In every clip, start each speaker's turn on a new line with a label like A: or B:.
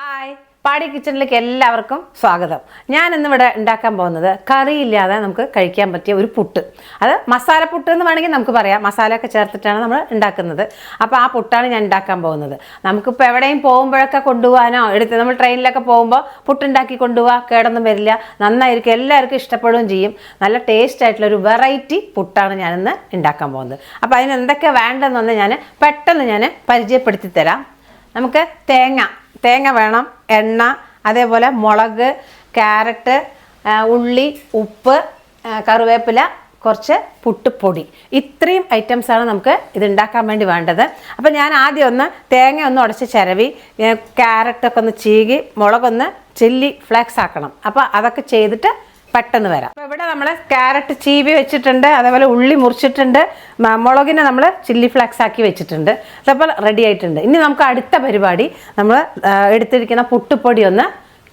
A: Hi, പാടി കിച്ചണിലേക്ക് എല്ലാവർക്കും സ്വാഗതം. ഞാൻ ഇന്നിവിടെ ഉണ്ടാക്കാൻ പോകുന്നത് കറിയില്ലാതെ നമുക്ക് കഴിക്കാൻ പറ്റിയ ഒരു പുട്ട്. അത് മസാലപ്പുട്ട് എന്ന് വേണമെങ്കിൽ നമുക്ക് പറയാം. മസാലയൊക്കെ ചേർത്തിട്ടാണ് നമ്മൾ ഉണ്ടാക്കുന്നത്. അപ്പോൾ ആ പുട്ടാണ് ഞാൻ ഉണ്ടാക്കാൻ പോകുന്നത്. നമുക്കിപ്പോൾ എവിടെയും പോകുമ്പോഴൊക്കെ കൊണ്ടുപോകാനോ നമ്മൾ ട്രെയിനിലൊക്കെ പോകുമ്പോൾ പുട്ടുണ്ടാക്കി കൊണ്ടുപോകാം, കേടൊന്നും വരില്ല, നന്നായിരിക്കും, എല്ലാവർക്കും ഇഷ്ടപ്പെടുകയും ചെയ്യും. നല്ല ടേസ്റ്റ് ആയിട്ടുള്ളൊരു വെറൈറ്റി പുട്ടാണ് ഞാനിന്ന് ഉണ്ടാക്കാൻ പോകുന്നത്. അപ്പോൾ അതിന് എന്തൊക്കെ വേണ്ടതെന്നൊന്ന് ഞാൻ പെട്ടെന്ന് പരിചയപ്പെടുത്തി തരാം. നമുക്ക് തേങ്ങ വേണം, എണ്ണ, അതേപോലെ മുളക്, ക്യാരറ്റ്, ഉള്ളി, ഉപ്പ്, കറിവേപ്പില, കുറച്ച് പുട്ടുപ്പൊടി. ഇത്രയും ഐറ്റംസാണ് നമുക്ക് ഇതുണ്ടാക്കാൻ വേണ്ടി വേണ്ടത്. അപ്പോൾ ഞാൻ ആദ്യം തേങ്ങ ഉടച്ച് ചിരവി, ക്യാരറ്റൊക്കെ ചീകി, മുളകൊന്ന് ചില്ലി ഫ്ലേക്സ് ആക്കണം. അപ്പോൾ അതൊക്കെ ചെയ്തിട്ട് പെട്ടെന്ന് വരാം. അപ്പോൾ ഇവിടെ നമ്മൾ ക്യാരറ്റ് ചീവി വെച്ചിട്ടുണ്ട്, അതേപോലെ ഉള്ളി മുറിച്ചിട്ടുണ്ട്, മുളകിനെ നമ്മൾ ചില്ലി ഫ്ലേക്സ് ആക്കി വെച്ചിട്ടുണ്ട്. അതപ്പോൾ റെഡി ആയിട്ടുണ്ട്. ഇനി നമുക്ക് അടുത്ത പരിപാടി, നമ്മൾ എടുത്തിരിക്കുന്ന പുട്ടുപ്പൊടി ഒന്ന്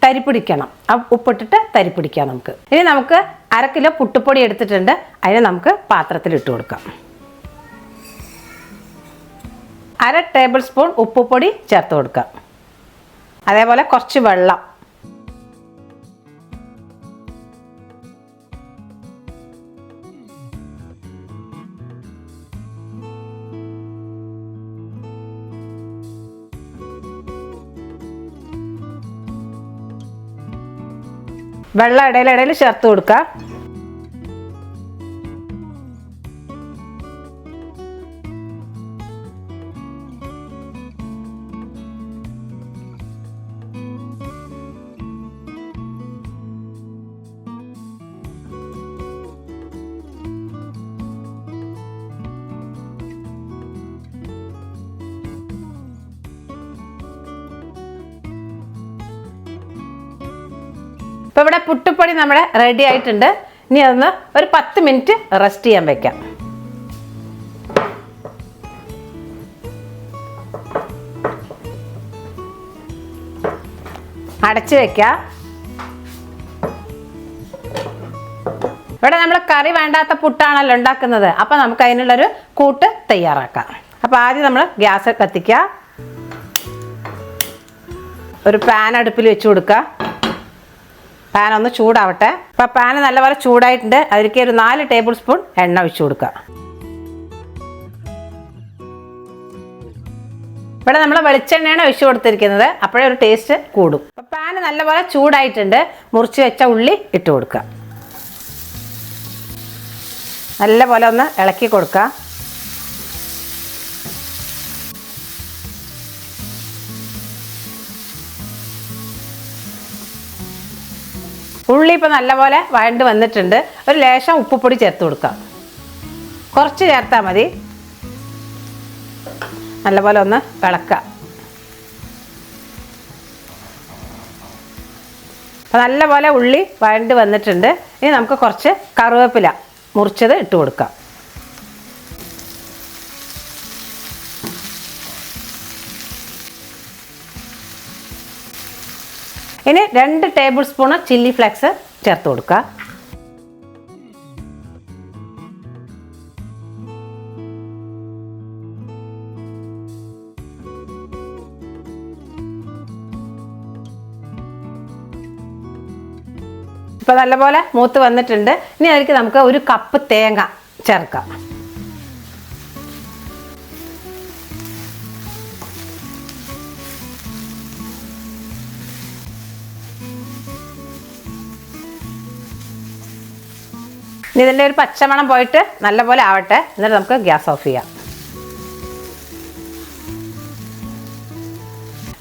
A: തരിപ്പിടിക്കണം. ആ ഉപ്പിട്ടിട്ട് തരിപ്പിടിക്കാം നമുക്ക്. ഇനി നമുക്ക് 1/2 കിലോ പുട്ടുപ്പൊടി എടുത്തിട്ടുണ്ട്. അതിന് നമുക്ക് പാത്രത്തിലിട്ട് കൊടുക്കാം. 1/2 ടേബിൾ സ്പൂൺ ഉപ്പുപൊടി ചേർത്ത് കൊടുക്കാം. അതേപോലെ കുറച്ച് വെള്ളം. വെള്ളം ഇടയിലിടയിൽ ചേർത്ത് കൊടുക്കുക. ഇപ്പോൾ ഇവിടെ പുട്ടുപ്പൊടി നമ്മുടെ റെഡി ആയിട്ടുണ്ട്. ഇനി അതൊന്ന് ഒരു 10 മിനിറ്റ് റെസ്റ്റ് ചെയ്യാൻ വെക്കാം. അടച്ചു വെക്കാം. ഇവിടെ നമ്മൾ കറി വേണ്ടാത്ത പുട്ടാണല്ലോ ഉണ്ടാക്കുന്നത്. അപ്പോൾ നമുക്ക് അതിനുള്ളൊരു കൂട്ട് തയ്യാറാക്കാം. അപ്പോൾ ആദ്യം നമ്മൾ ഗ്യാസ് കത്തിക്കുക. ഒരു പാൻ അടുപ്പിൽ വെച്ച് കൊടുക്കുക. പാൻ ഒന്ന് ചൂടാവട്ടെ. അപ്പോൾ പാൻ നല്ലപോലെ ചൂടായിട്ടുണ്ട്. അതിലേക്ക് ഒരു 4 ടേബിൾ സ്പൂൺ എണ്ണ ഒഴിച്ചു കൊടുക്കുക. ഇവിടെ നമ്മൾ വെളിച്ചെണ്ണയാണ് ഒഴിച്ചു കൊടുത്തിരിക്കുന്നത്. അപ്പോഴേ ഒരു ടേസ്റ്റ് കൂടും. അപ്പോൾ പാൻ നല്ലപോലെ ചൂടായിട്ടുണ്ട്. മുറിച്ച് വെച്ച ഉള്ളി ഇട്ട് കൊടുക്കുക. നല്ലപോലെ ഒന്ന് ഇളക്കി കൊടുക്കുക. ഉള്ളി ഇപ്പോൾ നല്ലപോലെ വഴണ്ട് വന്നിട്ടുണ്ട്. ഒരു ലേശം ഉപ്പുപൊടി ചേർത്ത് കൊടുക്കാം. കുറച്ച് ചേർത്താൽ മതി. നല്ലപോലെ ഒന്ന് ഇളക്കുക. അപ്പോൾ നല്ലപോലെ ഉള്ളി വഴണ്ട് വന്നിട്ടുണ്ട്. ഇനി നമുക്ക് കുറച്ച് കറിവേപ്പില മുറിച്ചത് ഇട്ട് കൊടുക്കാം. ഇനി 2 ടേബിൾ സ്പൂൺ ചില്ലി ഫ്ലേക്സ് ചേർത്ത് കൊടുക്കുക. ഇപ്പോൾ നല്ലപോലെ മൂത്ത് വന്നിട്ടുണ്ട്. ഇനി അതിലേക്ക് നമുക്ക് 1 കപ്പ് തേങ്ങ ചേർക്കാം. ഇനി ഇതിൻ്റെ ഒരു പച്ചമണം പോയിട്ട് നല്ലപോലെ ആവട്ടെ. എന്നിട്ട് നമുക്ക് ഗ്യാസ് ഓഫ് ചെയ്യാം.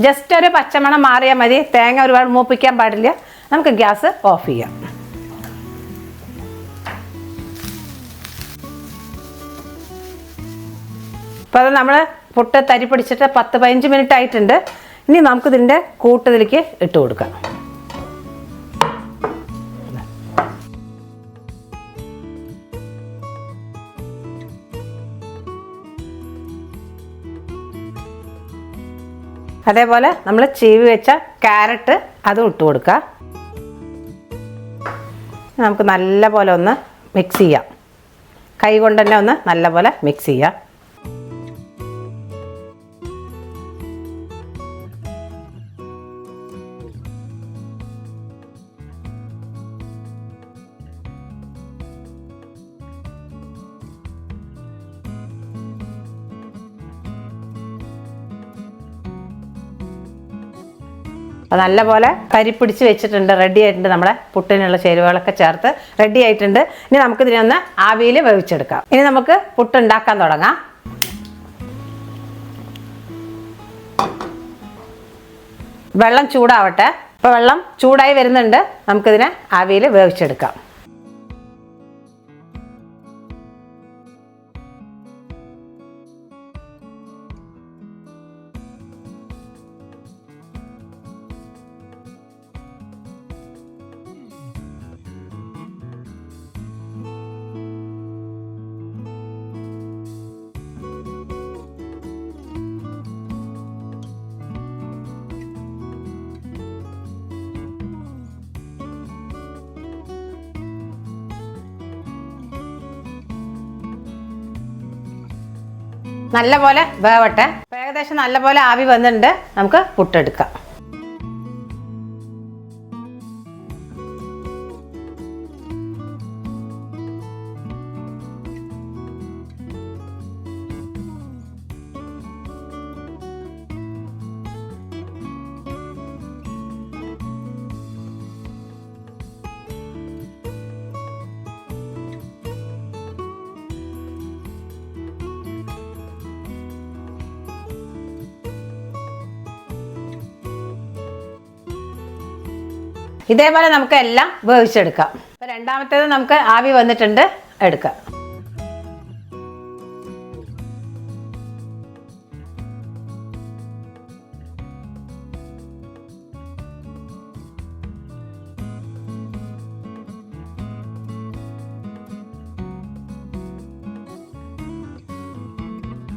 A: ജസ്റ്റ് ഒരു പച്ചമണം മാറിയാൽ മതി. തേങ്ങ ഒരുപാട് മൂപ്പിക്കാൻ പാടില്ല. നമുക്ക് ഗ്യാസ് ഓഫ് ചെയ്യാം. അപ്പോൾ അത് നമ്മൾ പുട്ട് തരി പിടിച്ചിട്ട് 10-15 മിനിറ്റ് ആയിട്ടുണ്ട്. ഇനി നമുക്കിതിൻ്റെ കൂട്ടത്തിലേക്ക് ഇട്ട് കൊടുക്കാം. അതേപോലെ നമ്മൾ ചീവി വെച്ച ക്യാരറ്റ് അതും ഇട്ട് കൊടുക്കുക. നമുക്ക് നല്ലപോലെ ഒന്ന് മിക്സ് ചെയ്യാം. കൈ കൊണ്ട് തന്നെ ഒന്ന് നല്ലപോലെ മിക്സ് ചെയ്യാം. അപ്പോൾ നല്ലപോലെ കരിപ്പിടിച്ച് വെച്ചിട്ടുണ്ട്, റെഡി ആയിട്ടുണ്ട്. നമ്മുടെ പുട്ടിനുള്ള ചേരുവകളൊക്കെ ചേർത്ത് റെഡി ആയിട്ടുണ്ട്. ഇനി നമുക്കിതിനൊന്ന് ആവിയിൽ വേവിച്ചെടുക്കാം. ഇനി നമുക്ക് പുട്ട് ഉണ്ടാക്കാൻ തുടങ്ങാം. വെള്ളം ചൂടാവട്ടെ. ഇപ്പോൾ വെള്ളം ചൂടായി വരുന്നുണ്ട്. നമുക്കിതിനെ ആവിയിൽ വേവിച്ചെടുക്കാം. നല്ലപോലെ വേവട്ടെ. ഏകദേശം നല്ലപോലെ ആവി വന്നിട്ടുണ്ട്. നമുക്ക് പുട്ടെടുക്കാം. ഇതേപോലെ നമുക്ക് എല്ലാം വേവിച്ചെടുക്കാം. അപ്പോൾ രണ്ടാമത്തേത് നമുക്ക് ആവി വന്നിട്ടുണ്ട്, എടുക്കാം.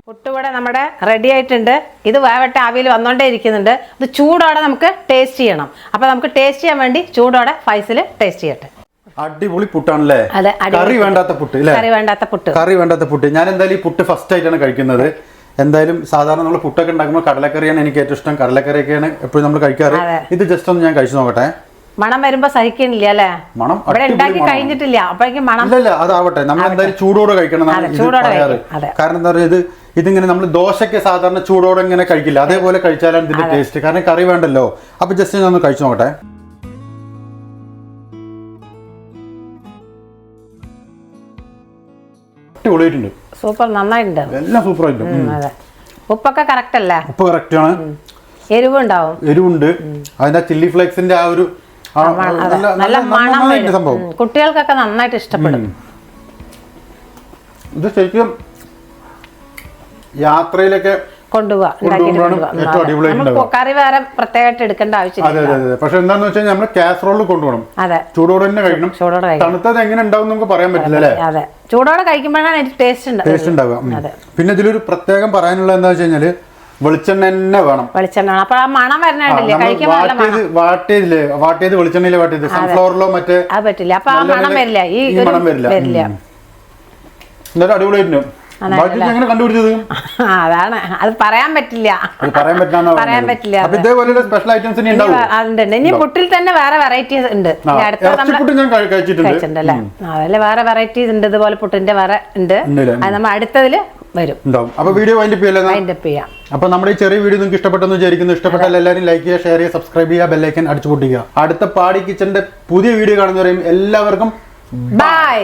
A: പുട്ടുകൂടെ നമ്മുടെ റെഡി ആയിട്ടുണ്ട്. ഇത് വേവട്ടെ, ആവിയിൽ വന്നുകൊണ്ടേ ഇരിക്കുന്നുണ്ട്. ഇത് ചൂടോടെ നമുക്ക് ടേസ്റ്റ് ചെയ്യണം. അപ്പോൾ നമുക്ക് ടേസ്റ്റ് ചെയ്യാൻ വേണ്ടി ചൂടോടെ ഫൈസിൽ ടേസ്റ്റ് ചെയ്യട്ടെ.
B: അടിപൊളി പുട്ടാണല്ലേ. കറി വേണ്ടാത്ത പുട്ട്. കറി വേണ്ടാത്ത പുട്ട്. ഞാൻ എന്തായാലും ഈ പുട്ട് ഫസ്റ്റ് ആയിട്ടാണ് കഴിക്കുന്നത്. എന്തായാലും സാധാരണ നമ്മൾ പുട്ടൊക്കെ ഉണ്ടാക്കുമ്പോൾ കടലക്കറിയാണ് എനിക്ക് ഏറ്റവും ഇഷ്ടം. കടലക്കറിയൊക്കെയാണ് എപ്പോഴും നമ്മൾ കഴിക്കാറ്. ഇത് ജസ്റ്റ് ഒന്ന് ഞാൻ കഴിച്ചു നോക്കട്ടെ.
A: മണം വരുമ്പോ സഹിക്കണില്ല അല്ലേ?
B: മണം
A: ഇവിടെ ഉണ്ടാക്കി കഴിഞ്ഞിട്ടില്ല, അപ്പോഴേക്കും മണം.
B: ഇല്ല, അതാവട്ടെ. നമ്മൾ എന്തായാലും ചൂടോടെ കഴിക്കണം. കാരണം എന്താ പറയുക, ഇതിങ്ങനെ നമ്മൾ ദോശയ്ക്ക് സാധാരണ ചൂടോടെ ഇങ്ങനെ കഴിക്കില്ല, അതേപോലെ കഴിച്ചാലാണ് ഇതിന്റെ ടേസ്റ്റ്. കാരണം കറി വേണ്ടല്ലോ. അപ്പൊ ജസ്റ്റ് ഞാൻ ഒന്ന് കഴിച്ചു നോക്കട്ടെ. അടിപൊളിയായിട്ടുണ്ട്.
A: സൂപ്പർ, നന്നായിട്ടുണ്ട്.
B: എല്ലാം സൂപ്പർ ആയിട്ടുണ്ട്.
A: ഉപ്പൊക്കെ കറക്റ്റ് അല്ലേ?
B: ഉപ്പ് കറക്റ്റ് ആണ്.
A: എരിവുണ്ടാവും.
B: എരിവുണ്ട്. അതിന്റെ ചില്ലി ഫ്ലേക്സിന്റെ ആ ഒരു
A: നല്ല മണം സംഭവം കുട്ടികൾക്കൊക്കെ നന്നായിട്ട് ഇഷ്ടപ്പെടും.
B: ഇത് ശരിക്കും യാത്രയിലൊക്കെ
A: കറി വേറെ പ്രത്യേകമായിട്ട് എടുക്കേണ്ട ആവശ്യമില്ല.
B: പക്ഷെ എന്താന്ന് വെച്ചാൽ നമ്മൾ കാസറോളിൽ കൊണ്ടുപോകണം. ചൂടോടെ തന്നെ കഴിക്കണം. തണുത്തത് എങ്ങനെ ഉണ്ടാവും നമുക്ക് പറയാൻ പറ്റില്ല അല്ലേ?
A: അതെ, ചൂടോടെ കഴിക്കുമ്പോഴാണ് ടേസ്റ്റ്
B: ഉണ്ടാവുക. പിന്നെ ഇതിലൊരു പ്രത്യേകം പറയാനുള്ള എന്താ വെച്ച് കഴിഞ്ഞാല് വെളിച്ചെണ്ണ തന്നെ വേണം.
A: വെളിച്ചെണ്ണ. അപ്പൊ ആ മണം വരണല്ലേ?
B: വാട്ടിയത് വെളിച്ചെണ്ണയിലെ വാട്ടിയത് സൺഫ്ലവറിലോ മറ്റേ
A: അത് പറ്റില്ല. അപ്പൊ ആ മണം വരില്ല, ഈ
B: മണം വരില്ല. എന്നാലും അടിപൊളിയായിരുന്നു.
A: അതാണ്, അത് പറയാൻ പറ്റില്ല.
B: ഇതേപോലെ സ്പെഷ്യൽ ഐറ്റംസ്
A: ഇനി പുട്ടിൽ തന്നെ വേറെ വെറൈറ്റീസ് ഉണ്ട്. കഴിച്ചിട്ടുണ്ടല്ലേ? അതല്ലേ, വേറെ വെറൈറ്റീസ് ഉണ്ട്. ഇതുപോലെ പുട്ടിന്റെ വേറെ ഉണ്ട്. അത് നമ്മൾ അടുത്തതില് വരും.
B: അപ്പൊ വീഡിയോ വൈൻഡപ്പ് ചെയ്യാം. അപ്പൊ നമ്മുടെ ഈ ചെറിയ വീഡിയോ നിങ്ങൾക്ക് ഇഷ്ടപ്പെട്ടെന്ന് വിചാരിക്കുന്നു. ഇഷ്ടപ്പെട്ടാൽ എല്ലാവരും ലൈക്ക് ചെയ്യുക, ഷെയർ ചെയ്യുക, സബ്സ്ക്രൈബ് ചെയ്യുക, ബെല്ലൈക്കൻ അടിച്ചു പൊട്ടിക്കുക. അടുത്ത പാടി കിച്ചന്റെ പുതിയ വീഡിയോ കാണുന്നവരെയും എല്ലാവർക്കും
A: ബൈ.